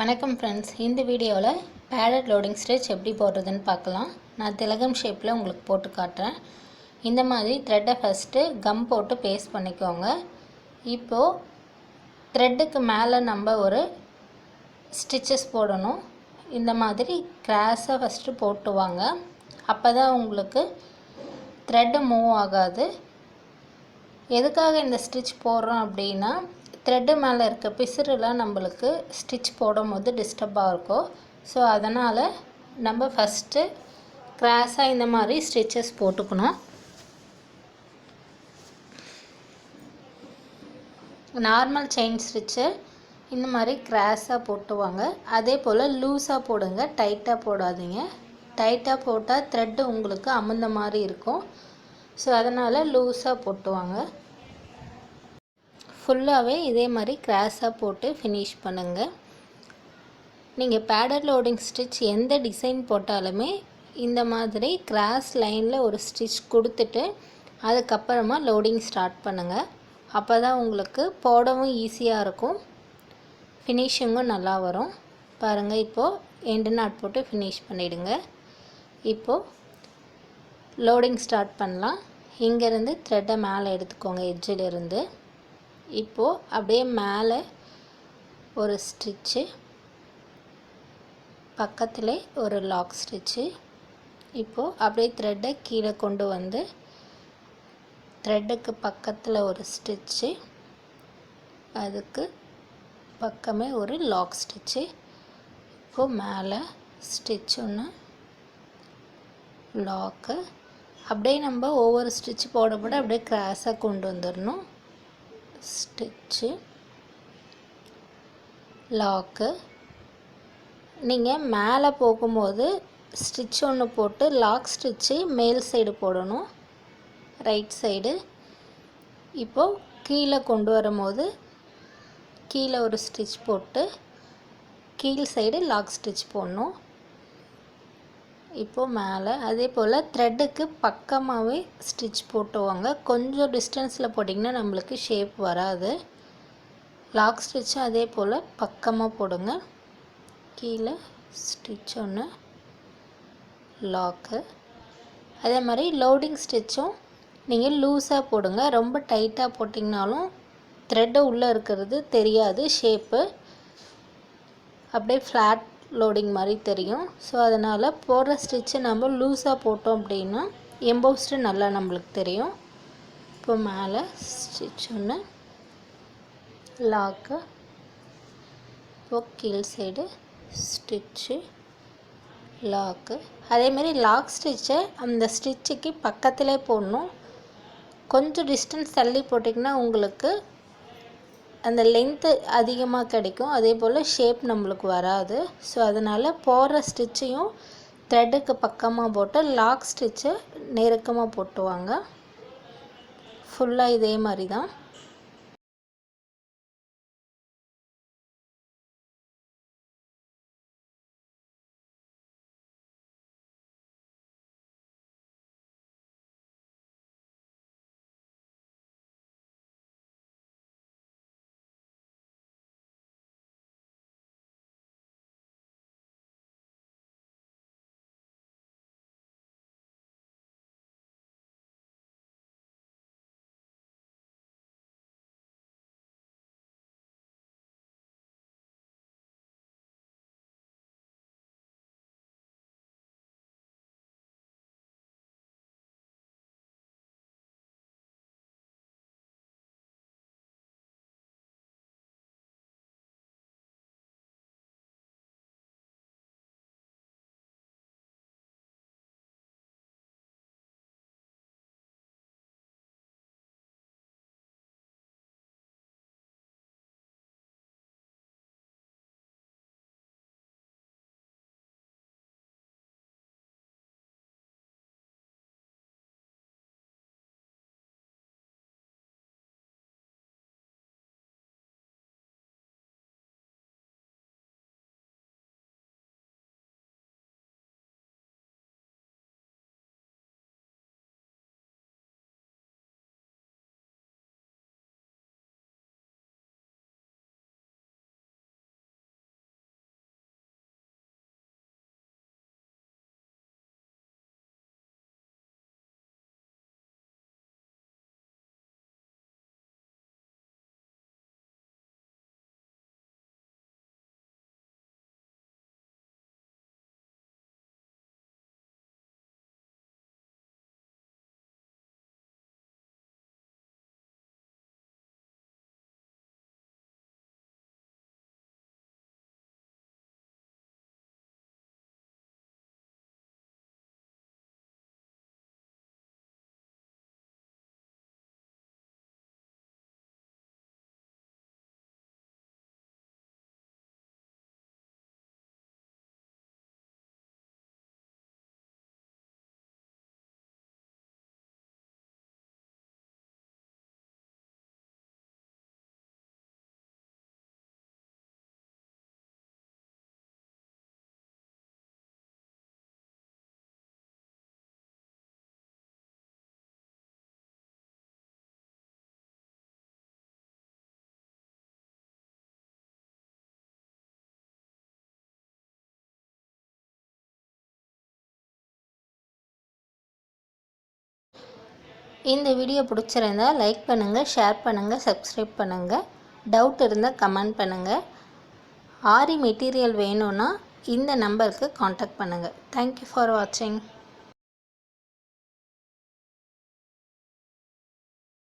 வணக்கம் ஃப்ரெண்ட்ஸ், இந்த வீடியோவில் பேடட் லோடிங் ஸ்டிச் எப்படி போடுறதுன்னு பார்க்கலாம். நான் திலகம் ஷேப்பில் உங்களுக்கு போட்டு காட்டுறேன். இந்த மாதிரி த்ரெட்டை ஃபஸ்ட்டு கம் போட்டு பேஸ்ட் பண்ணிக்கோங்க. இப்போது த்ரெட்டுக்கு மேலே நம்ம ஒரு ஸ்டிச்சஸ் போடணும். இந்த மாதிரி கிராஸாக ஃபஸ்ட்டு போட்டு வாங்க. அப்போ தான் உங்களுக்கு த்ரெட்டு மூவ் ஆகாது. எதுக்காக இந்த ஸ்டிச் போடுறோம் அப்படின்னா, த்ரெட்டு மேலே இருக்க பிசுறுலாம் நம்மளுக்கு ஸ்டிச் போடும் போது டிஸ்டர்பாக இருக்கும். ஸோ அதனால் நம்ம ஃபஸ்ட்டு கிராஸாக இந்த மாதிரி ஸ்டிச்சஸ் போட்டுக்கணும். நார்மல் செயின் ஸ்டிச்சு இந்த மாதிரி கிராஸாக போட்டுவாங்க. அதே போல் லூஸாக போடுங்க, டைட்டாக போடாதீங்க. டைட்டாக போட்டால் த்ரெட்டு உங்களுக்கு அமுந்த மாதிரி இருக்கும். ஸோ அதனால் லூஸாக போட்டுவாங்க. ஃபுல்லாகவே இதே மாதிரி கிராஸாக போட்டு ஃபினிஷ் பண்ணுங்கள். நீங்கள் பேடட் லோடிங் ஸ்டிச் எந்த டிசைன் போட்டாலுமே இந்த மாதிரி கிராஸ் லைனில் ஒரு ஸ்டிச் கொடுத்துட்டு அதுக்கப்புறமா லோடிங் ஸ்டார்ட் பண்ணுங்கள். அப்போ தான் உங்களுக்கு போடவும் ஈஸியாக இருக்கும், ஃபினிஷிங்கும் நல்லா வரும். பாருங்கள், இப்போது எண்டு நாட் போட்டு ஃபினிஷ் பண்ணிவிடுங்க. இப்போது லோடிங் ஸ்டார்ட் பண்ணலாம். இங்கேருந்து த்ரெட்டை மேலே எடுத்துக்கோங்க, எட்ஜிலிருந்து. இப்போது அப்படியே மேலே ஒரு ஸ்டிச்சு, பக்கத்தில் ஒரு லாக் ஸ்டிச்சு. இப்போது அப்படியே த்ரெட்டை கீழே கொண்டு வந்து த்ரெட்டுக்கு பக்கத்தில் ஒரு ஸ்டிச்சு, அதுக்கு பக்கமே ஒரு லாக் ஸ்டிச்சு. இப்போது மேலே ஸ்டிச் ஒன்று, லாக்கு. அப்படியே நம்ம ஒவ்வொரு ஸ்டிச்சு போட போட அப்படியே கிராஸாக கொண்டு வந்துடணும். Stitch, lock. நீங்கள் மேலே போகும்போது ஸ்டிச் ஒன்று போட்டு லாக் ஸ்டிச்சு மேல் சைடு போடணும், ரைட் சைடு. இப்போது கீழே கொண்டு வரும்போது கீழே ஒரு ஸ்டிச் போட்டு கீழ் சைடு லாக் ஸ்டிச் போடணும். இப்போது மேலே அதே போல் த்ரெட்டுக்கு பக்கமாகவே ஸ்டிச் போட்டுவாங்க. கொஞ்சம் டிஸ்டன்ஸில் போட்டிங்கன்னா நம்மளுக்கு ஷேப் வராது. லாக் ஸ்டிச்சும் அதே போல் பக்கமாக போடுங்க. கீழே ஸ்டிச் ஒன்று, லாக்கு. அதே மாதிரி லோடிங் ஸ்டிச்சும் நீங்கள் லூஸாக போடுங்க. ரொம்ப டைட்டாக போட்டிங்கனாலும் த்ரெட்டு உள்ளே இருக்கிறது தெரியாது, ஷேப்பு அப்படியே ஃப்ளாட் லோடிங் மாதிரி தெரியும். ஸோ அதனால் போடுற ஸ்டிச்சு நம்ம லூஸாக போட்டோம் அப்படின்னா எம்போஸ்டு நல்லா நம்மளுக்கு தெரியும். இப்போ மேலே ஸ்டிச் ஒன்று, லாக்கு. இப்போது கீழ் சைடு ஸ்டிச்சு, லாக்கு. அதேமாரி லாக் ஸ்டிச்சை அந்த ஸ்டிச்சுக்கு பக்கத்திலே போடணும். கொஞ்சம் டிஸ்டன்ஸ் தள்ளி போட்டிங்கன்னா உங்களுக்கு அந்த லென்த்து அதிகமாக கிடைக்கும், அதே போல் ஷேப் நம்மளுக்கு வராது. ஸோ அதனால் போடுற ஸ்டிச்சையும் த்ரெட்டுக்கு பக்கமாக போட்டு லாக் ஸ்டிச்சை நெருக்கமாக போட்டுவாங்க. ஃபுல்லாக இதே மாதிரி தான். இந்த வீடியோ பிடிச்சிருந்தா லைக் பண்ணுங்கள், ஷேர் பண்ணுங்கள், சப்ஸ்கிரைப் பண்ணுங்கள். டவுட் இருந்தால் கமெண்ட் பண்ணுங்கள். ஆரி மெட்டீரியல் வேணும்னா இந்த நம்பருக்கு காண்டாக்ட் பண்ணுங்கள். தேங்க்யூ ஃபார் வாட்சிங்.